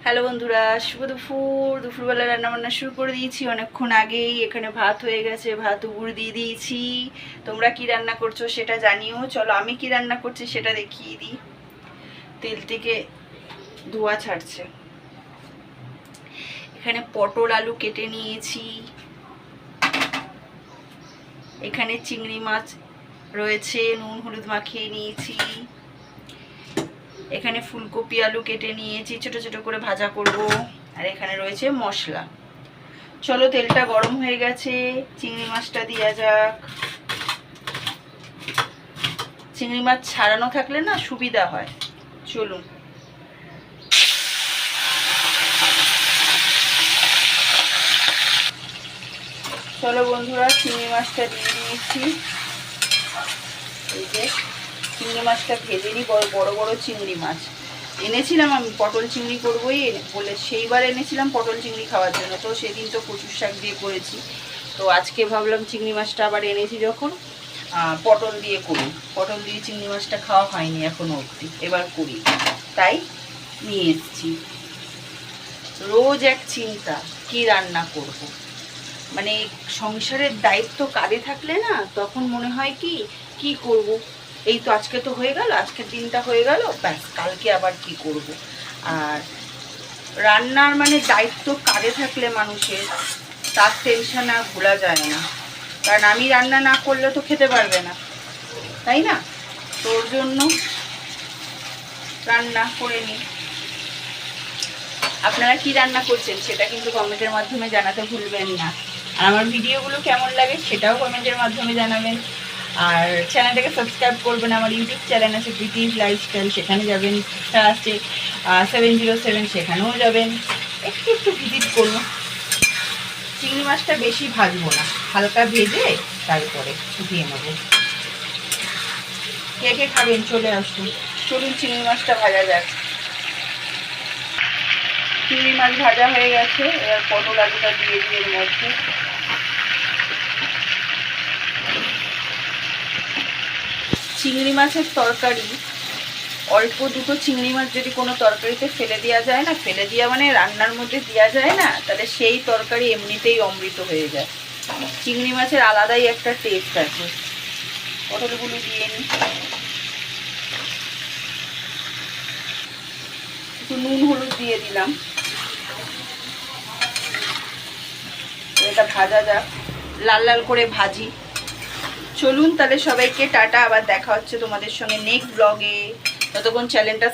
Hello বন্ধুরা, শুভ দুপুরবেলা রান্নাবান্না শুরু করে দিয়েছি অনেকক্ষণ আগেই। এখানে ভাত হয়ে গেছে, ভাত উগুর দিয়ে দিয়েছি। তোমরা কি রান্না করছো সেটা জানিও। চলো আমি কি রান্না করছি সেটা দেখিয়ে দিই। তেল থেকে ধোঁয়া ছাড়ছে। এখানে পটল আলু কেটে নিয়েছি। এখানে চিংড়ি মাছ রয়েছে, নুন হলুদ মাখিয়ে নিয়েছি। এখানে ফুলকপি আলু কেটে নিয়েছি, ছোট ছোট করে ভাজা করব। আর এখানে রয়েছে মশলা। চলো তেলটা গরম হয়ে গেছে, চিংড়ি মাছটা দেওয়া যাক। চিংড়ি মাছ ছাড়ানো থাকলে না সুবিধা হয়। চলুন। চলো বন্ধুরা, চিংড়ি মাছটা দিয়ে দিয়েছি। এই যে চিংড়ি মাছটা ভেজে নিই। বড় বড় চিংড়ি মাছ এনেছিলাম আমি, পটল চিংড়ি করবোই বলে সেইবার এনেছিলাম পটল চিংড়ি খাওয়ার জন্য। তো সেদিন তো কচুর শাক দিয়ে করেছি, তো আজকে ভাবলাম চিংড়ি মাছটা আবার এনেছি যখন পটল দিয়ে করি। পটল দিয়ে চিংড়ি মাছটা খাওয়া হয়নি এখনো অবধি, এবার করি তাই নিয়ে এসেছি। রোজ এক চিন্তা, কি রান্না করব। মানে সংসারের দায়িত্ব কাঁধে থাকলে না তখন মনে হয় কি করব। এই তো আজকে তো হয়ে গেল, আজকের দিনটা হয়ে গেল, ব্যাস কালকে আবার কি করব। আর রান্নার মানে দায়িত্ব কাঁধে থাকলে মানুষের, তার টেনশন আর ভোলা যায় না। কারণ আমি রান্না না করলে তো খেতে পারবে না, তাই না? তোর জন্য রান্না করে নিই। আপনারা কি রান্না করছেন সেটা কিন্তু কমেন্টের মাধ্যমে জানাতে ভুলবেন না। আর আমার ভিডিওগুলো কেমন লাগে সেটাও কমেন্টের মাধ্যমে জানাবেন। আর চ্যানেলটাকে সাবস্ক্রাইব করবেন। আমার ইউটিউব চ্যানেল আছে প্রীতিস লাইফস্টাইল, সেখানে যাবেন। আছে 707, সেখানেও যাবেন। একটু একটু ভিজিট করুন। চিংড়ি মাছটা বেশি ভাজবো না, হালকা ভেজে তারপরে দিয়ে নেবো। কে কে খাবেন চলে আসুন। চলুন চিংড়ি মাছটা ভাজা যাক। চিংড়ি মাছ ভাজা হয়ে গেছে, এবার পটল আলুটা দিয়ে দিয়ে এর মধ্যে। চিংড়ি মাছের তরকারি, অল্প দুটো চিংড়ি মাছ যদি কোনো তরকারিতে ফেলে দেওয়া যায় না, ফেলে দেওয়া মানে রান্নার মধ্যে দেওয়া যায় না, তাহলে সেই তরকারি এমনিতেই অমৃত হয়ে যায়। চিংড়ি মাছের আলাদাই একটা টেস্ট আছে। পটলগুলো দিয়ে নিই। একটু নুন হলুদ দিয়ে দিলাম। এটা ভাজা যাক, লাল লাল করে ভাজি। চলুন তাহলে সবাইকে টাটা, আবার দেখা হচ্ছে তোমাদের সঙ্গে নেক্সট ব্লগে। ততক্ষণ চ্যানেলটা